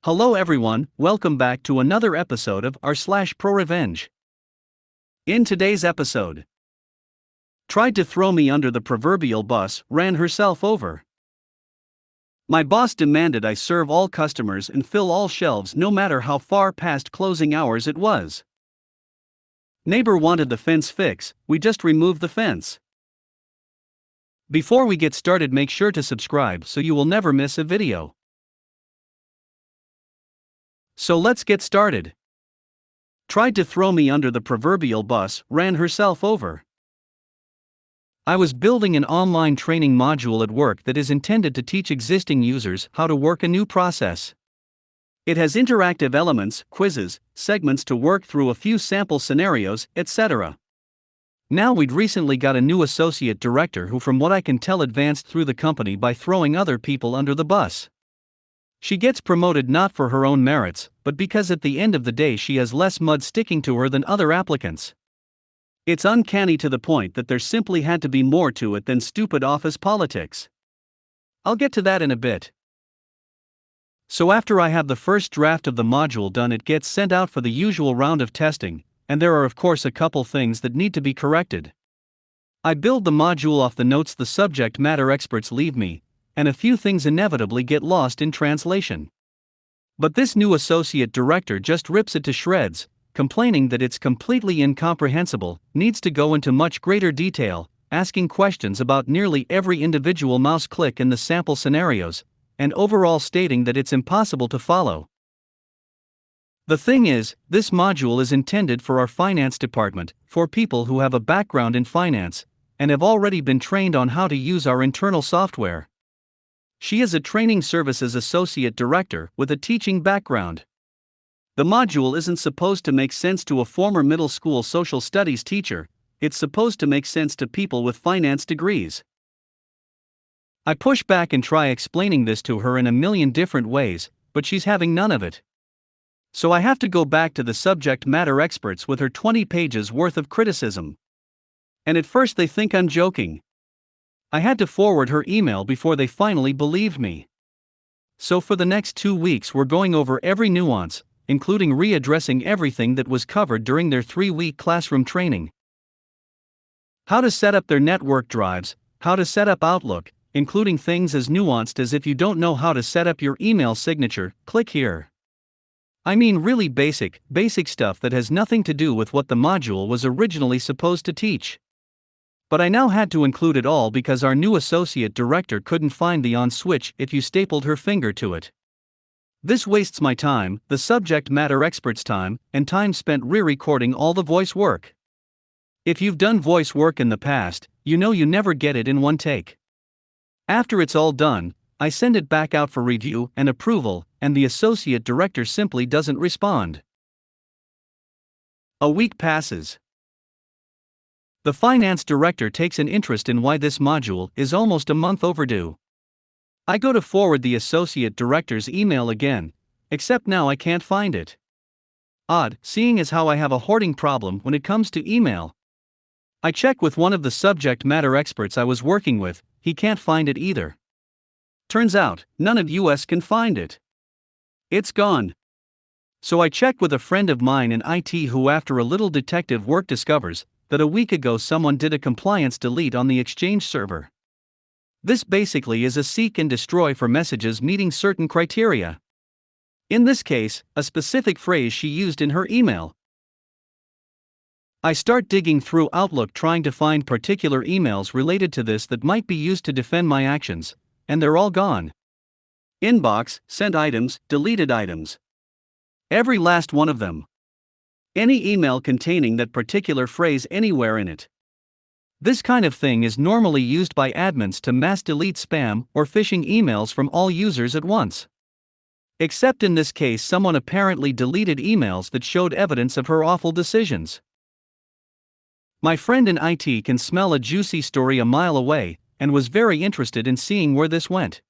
Hello everyone, welcome back to another episode of rslash In today's episode, tried to throw me under the proverbial bus, ran herself over. My boss demanded I serve all customers and fill all shelves no matter how far past closing hours it was. Neighbor wanted the fence fix, we just removed the fence. Before we get started, make sure to subscribe so you will never miss a video. So let's get started. Tried to throw me under the proverbial bus, ran herself over. I was building an online training module at work that is intended to teach existing users how to work a new process. It has interactive elements, quizzes, segments to work through a few sample scenarios, etc. Now we'd recently got a new associate director who, from what I can tell, advanced through the company by throwing other people under the bus. She gets promoted not for her own merits, but because at the end of the day she has less mud sticking to her than other applicants. It's uncanny to the point that there simply had to be more to it than stupid office politics. I'll get to that in a bit. So after I have the first draft of the module done, it gets sent out for the usual round of testing, and there are of course a couple things that need to be corrected. I build the module off the notes the subject matter experts leave me, and a few things inevitably get lost in translation. But this new associate director just rips it to shreds, complaining that it's completely incomprehensible, needs to go into much greater detail, asking questions about nearly every individual mouse click in the sample scenarios, and overall stating that it's impossible to follow. The thing is, this module is intended for our finance department, for people who have a background in finance, and have already been trained on how to use our internal software. She is a training services associate director with a teaching background. The module isn't supposed to make sense to a former middle school social studies teacher, it's supposed to make sense to people with finance degrees. I push back and try explaining this to her in a million different ways, but she's having none of it. So I have to go back to the subject matter experts with her 20 pages worth of criticism. And at first they think I'm joking. I had to forward her email before they finally believed me. So for the next 2 weeks we're going over every nuance, including readdressing everything that was covered during their 3-week classroom training. How to set up their network drives, how to set up Outlook, including things as nuanced as if you don't know how to set up your email signature, click here. I mean really basic stuff that has nothing to do with what the module was originally supposed to teach. But I now had to include it all because our new associate director couldn't find the on switch if you stapled her finger to it. This wastes my time, the subject matter expert's time, and time spent re-recording all the voice work. If you've done voice work in the past, you know you never get it in one take. After it's all done, I send it back out for review and approval, and the associate director simply doesn't respond. A week passes. The finance director takes an interest in why this module is almost a month overdue. I go to forward the associate director's email again, except now I can't find it. Odd, seeing as how I have a hoarding problem when it comes to email. I check with one of the subject matter experts I was working with, he can't find it either. Turns out, none of us can find it. It's gone. So I check with a friend of mine in IT who, after a little detective work, discovers that a week ago someone did a compliance delete on the Exchange server. This basically is a seek and destroy for messages meeting certain criteria. In this case, a specific phrase she used in her email. I start digging through Outlook trying to find particular emails related to this that might be used to defend my actions, and they're all gone. Inbox, sent items, deleted items. Every last one of them. Any email containing that particular phrase anywhere in it. This kind of thing is normally used by admins to mass delete spam or phishing emails from all users at once. Except in this case, someone apparently deleted emails that showed evidence of her awful decisions. My friend in IT can smell a juicy story a mile away, and was very interested in seeing where this went.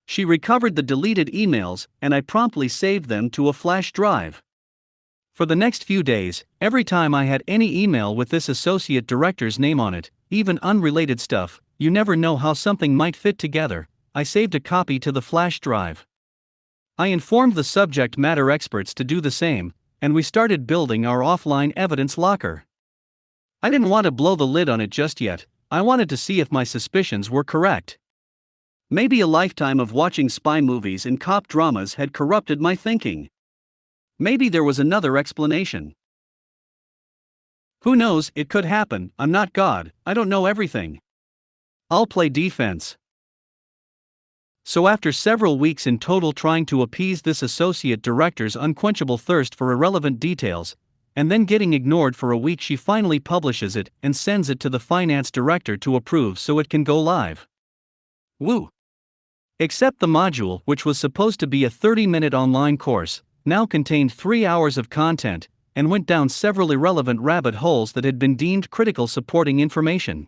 She recovered the deleted emails, and I promptly saved them to a flash drive. For the next few days, every time I had any email with this associate director's name on it, even unrelated stuff, you never know how something might fit together, I saved a copy to the flash drive. I informed the subject matter experts to do the same, and we started building our offline evidence locker. I didn't want to blow the lid on it just yet. I wanted to see if my suspicions were correct. Maybe a lifetime of watching spy movies and cop dramas had corrupted my thinking. Maybe there was another explanation. Who knows, it could happen. I'm not God, I don't know everything. I'll play defense. So after several weeks in total trying to appease this associate director's unquenchable thirst for irrelevant details, and then getting ignored for a week, she finally publishes it and sends it to the finance director to approve so it can go live. Woo! Except the module, which was supposed to be a 30-minute online course, now contained 3 hours of content, and went down several irrelevant rabbit holes that had been deemed critical supporting information.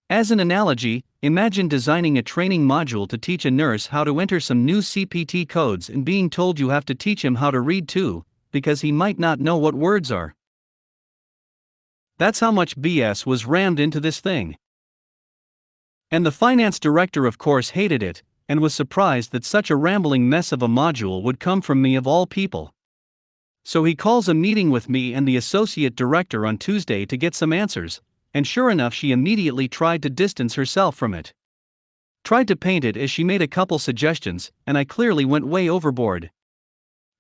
As an analogy, imagine designing a training module to teach a nurse how to enter some new CPT codes and being told you have to teach him how to read too, because he might not know what words are. That's how much BS was rammed into this thing. And the finance director of course hated it, and was surprised that such a rambling mess of a module would come from me of all people. So he calls a meeting with me and the associate director on Tuesday to get some answers, and sure enough she immediately tried to distance herself from it. Tried to paint it as she made a couple suggestions, and I clearly went way overboard.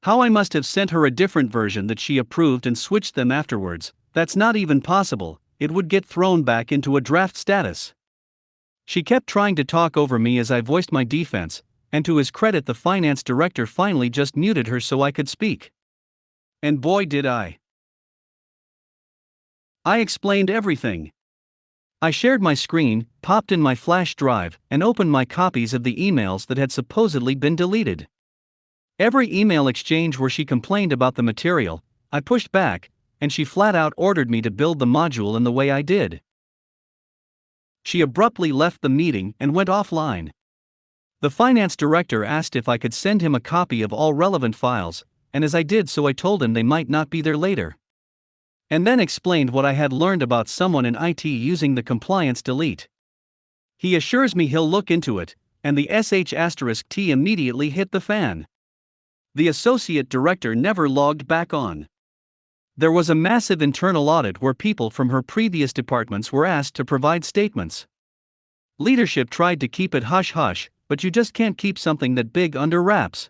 How I must have sent her a different version that she approved and switched them afterwards, that's not even possible, it would get thrown back into a draft status. She kept trying to talk over me as I voiced my defense, and to his credit the finance director finally just muted her so I could speak. And boy did I. I explained everything. I shared my screen, popped in my flash drive, and opened my copies of the emails that had supposedly been deleted. Every email exchange where she complained about the material, I pushed back, and she flat out ordered me to build the module in the way I did. She abruptly left the meeting and went offline. The finance director asked if I could send him a copy of all relevant files, and as I did so I told him they might not be there later. And then explained what I had learned about someone in IT using the compliance delete. He assures me he'll look into it, and the sh*T immediately hit the fan. The associate director never logged back on. There was a massive internal audit where people from her previous departments were asked to provide statements. Leadership tried to keep it hush-hush, but you just can't keep something that big under wraps.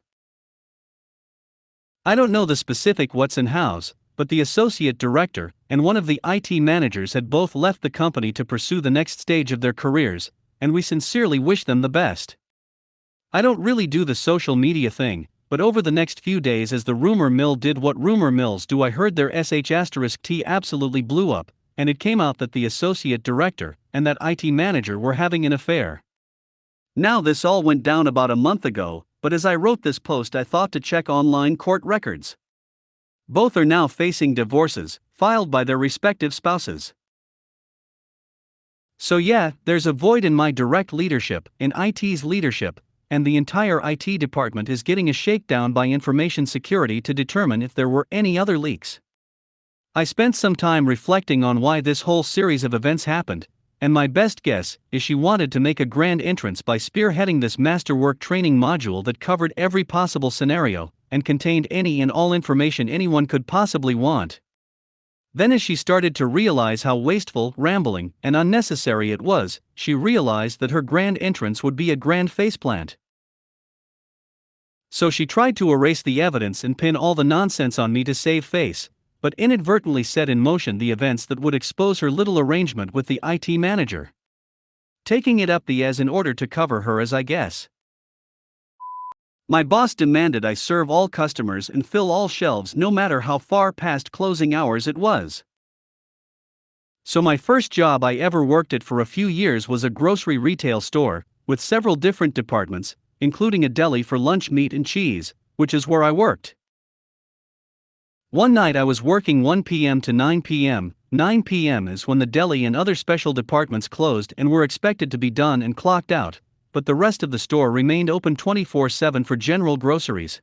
I don't know the specific what's and hows, but the associate director and one of the IT managers had both left the company to pursue the next stage of their careers, and we sincerely wish them the best. I don't really do the social media thing, but over the next few days as the rumor mill did what rumor mills do, I heard their sh*T absolutely blew up, and it came out that the associate director and that IT manager were having an affair. Now this all went down about a month ago, but as I wrote this post I thought to check online court records. Both are now facing divorces, filed by their respective spouses. So yeah, there's a void in my direct leadership, in IT's leadership, and the entire IT department is getting a shakedown by information security to determine if there were any other leaks. I spent some time reflecting on why this whole series of events happened, and my best guess is she wanted to make a grand entrance by spearheading this masterwork training module that covered every possible scenario and contained any and all information anyone could possibly want. Then as she started to realize how wasteful, rambling, and unnecessary it was, she realized that her grand entrance would be a grand faceplant. So she tried to erase the evidence and pin all the nonsense on me to save face, but inadvertently set in motion the events that would expose her little arrangement with the IT manager. Taking it up the as in order to cover her as I guess. My boss demanded I serve all customers and fill all shelves no matter how far past closing hours it was. So my first job I ever worked at for a few years was a grocery retail store, with several different departments, including a deli for lunch meat and cheese, which is where I worked. One night I was working 1 p.m. to 9 p.m. 9 p.m. is when the deli and other special departments closed and were expected to be done and clocked out, but the rest of the store remained open 24/7 for general groceries.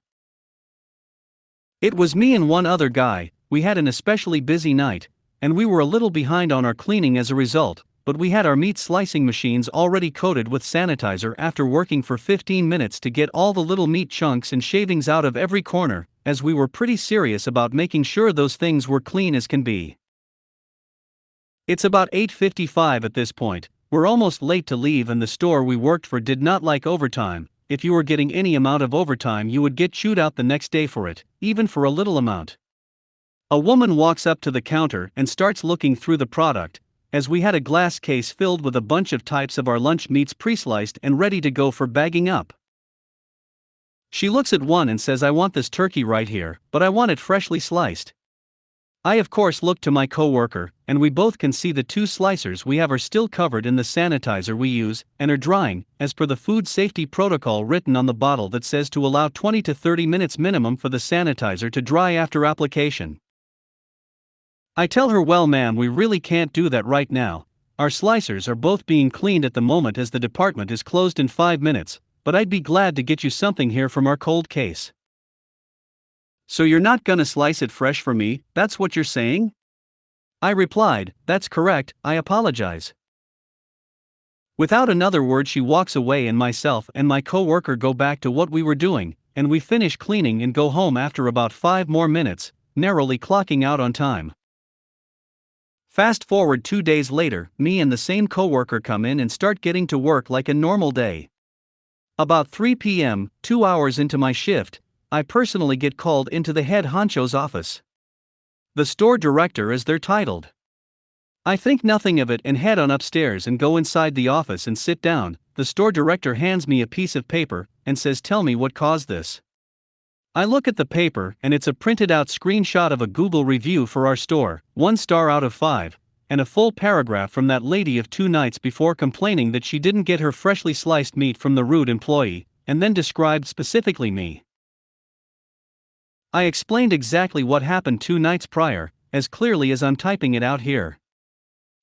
It was me and one other guy. We had an especially busy night, and we were a little behind on our cleaning as a result, but we had our meat slicing machines already coated with sanitizer after working for 15 minutes to get all the little meat chunks and shavings out of every corner, as we were pretty serious about making sure those things were clean as can be. It's about 8:55 at this point. We're almost late to leave, and the store we worked for did not like overtime. If you were getting any amount of overtime, you would get chewed out the next day for it, even for a little amount. A woman walks up to the counter and starts looking through the product, as we had a glass case filled with a bunch of types of our lunch meats pre-sliced and ready to go for bagging up. She looks at one and says, "I want this turkey right here, but I want it freshly sliced." I of course look to my co-worker, and we both can see the two slicers we have are still covered in the sanitizer we use, and are drying, as per the food safety protocol written on the bottle that says to allow 20 to 30 minutes minimum for the sanitizer to dry after application. I tell her, "Well ma'am, we really can't do that right now. Our slicers are both being cleaned at the moment as the department is closed in 5 minutes, but I'd be glad to get you something here from our cold case." "So you're not gonna slice it fresh for me, that's what you're saying?" I replied, "That's correct, I apologize." Without another word she walks away, and myself and my co-worker go back to what we were doing, and we finish cleaning and go home after about 5 more minutes, narrowly clocking out on time. Fast forward 2 days later, me and the same co-worker come in and start getting to work like a normal day. About 3 p.m., 2 hours into my shift, I personally get called into the head honcho's office. The store director, as they're titled. I think nothing of it and head on upstairs and go inside the office and sit down. The store director hands me a piece of paper and says, "Tell me what caused this." I look at the paper, and it's a printed out screenshot of a Google review for our store, 1 star out of 5, and a full paragraph from that lady of 2 nights before complaining that she didn't get her freshly sliced meat from the rude employee, and then described specifically me. I explained exactly what happened 2 nights prior, as clearly as I'm typing it out here.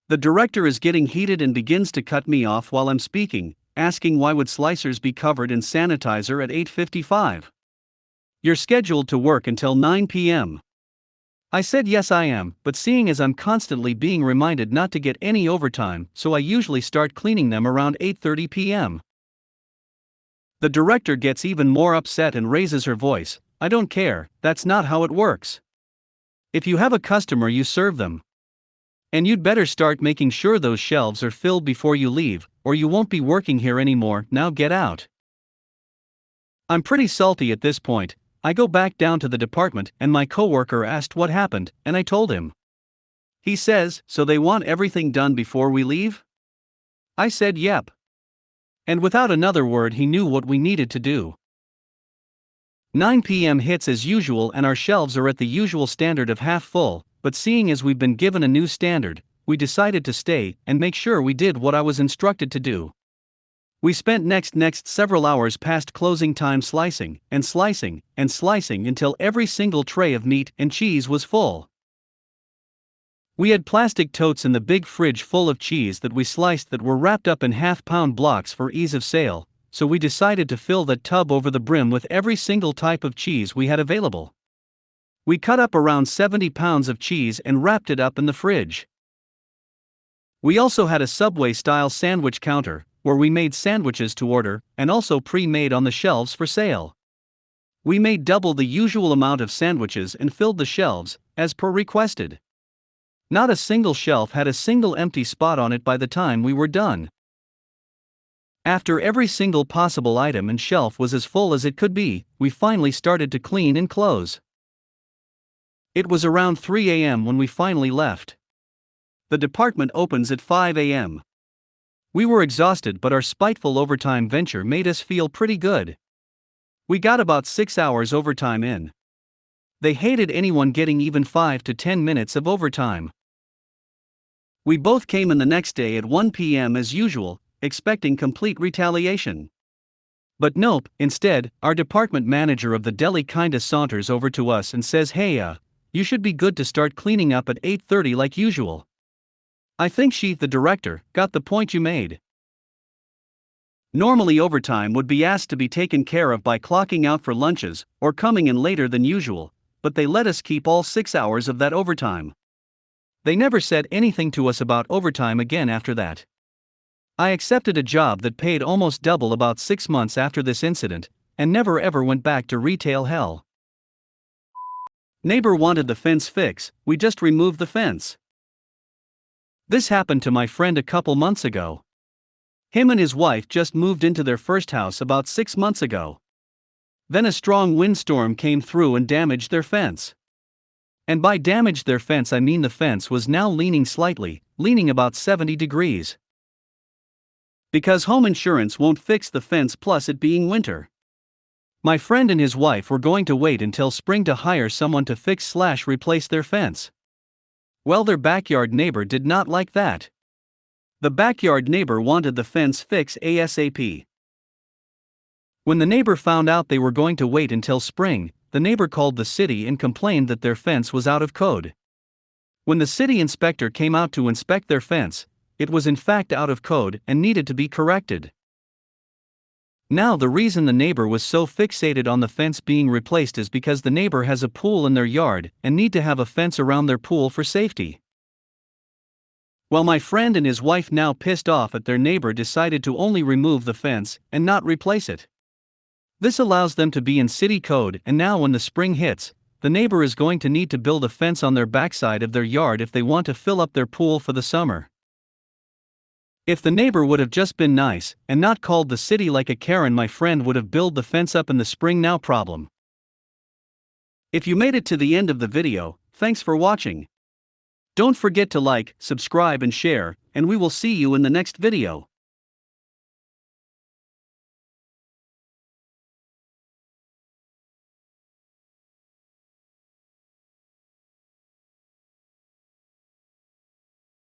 The director is getting heated and begins to cut me off while I'm speaking, asking why would slicers be covered in sanitizer at 8:55? You're scheduled to work until 9 p.m. I said yes I am, but seeing as I'm constantly being reminded not to get any overtime, so I usually start cleaning them around 8:30 p.m. The director gets even more upset and raises her voice. "I don't care, that's not how it works. If you have a customer, you serve them. And you'd better start making sure those shelves are filled before you leave, or you won't be working here anymore. Now get out." I'm pretty salty at this point. I go back down to the department, and my coworker asked what happened, and I told him. He says, "So they want everything done before we leave?" I said yep. And without another word he knew what we needed to do. 9 p.m. hits as usual, and our shelves are at the usual standard of half full, but seeing as we've been given a new standard, we decided to stay and make sure we did what I was instructed to do. We spent next several hours past closing time slicing until every single tray of meat and cheese was full. We had plastic totes in the big fridge full of cheese that we sliced that were wrapped up in half-pound blocks for ease of sale, so we decided to fill that tub over the brim with every single type of cheese we had available. We cut up around 70 pounds of cheese and wrapped it up in the fridge. We also had a Subway-style sandwich counter, where we made sandwiches to order, and also pre-made on the shelves for sale. We made double the usual amount of sandwiches and filled the shelves, as per requested. Not a single shelf had a single empty spot on it by the time we were done. After every single possible item and shelf was as full as it could be, we finally started to clean and close. It was around 3 a.m. when we finally left. The department opens at 5 a.m. We were exhausted, but our spiteful overtime venture made us feel pretty good. We got about 6 hours overtime in. They hated anyone getting even 5 to 10 minutes of overtime. We both came in the next day at 1 p.m. as usual, expecting complete retaliation. But nope, instead, our department manager of the deli kinda saunters over to us and says, "Hey, you should be good to start cleaning up at 8:30 like usual. I think she, the director, got the point you made." Normally overtime would be asked to be taken care of by clocking out for lunches, or coming in later than usual, but they let us keep all 6 hours of that overtime. They never said anything to us about overtime again after that. I accepted a job that paid almost double about 6 months after this incident, and never ever went back to retail hell. Neighbor wanted the fence fix, we just removed the fence. This happened to my friend a couple months ago. Him and his wife just moved into their first house about 6 months ago. Then a strong windstorm came through and damaged their fence. And by damaged their fence I mean the fence was now leaning slightly, leaning about 70 degrees. Because home insurance won't fix the fence plus it being winter. My friend and his wife were going to wait until spring to hire someone to fix/replace their fence. Well, their backyard neighbor did not like that. The backyard neighbor wanted the fence fixed ASAP. When the neighbor found out they were going to wait until spring, the neighbor called the city and complained that their fence was out of code. When the city inspector came out to inspect their fence, it was in fact out of code and needed to be corrected. Now the reason the neighbor was so fixated on the fence being replaced is because the neighbor has a pool in their yard and need to have a fence around their pool for safety. Well, my friend and his wife, now pissed off at their neighbor, decided to only remove the fence and not replace it. This allows them to be in city code, and now when the spring hits, the neighbor is going to need to build a fence on their backside of their yard if they want to fill up their pool for the summer. If the neighbor would have just been nice and not called the city like a Karen, my friend would have built the fence up in the spring. No problem. If you made it to the end of the video, thanks for watching. Don't forget to like, subscribe and share, and we will see you in the next video.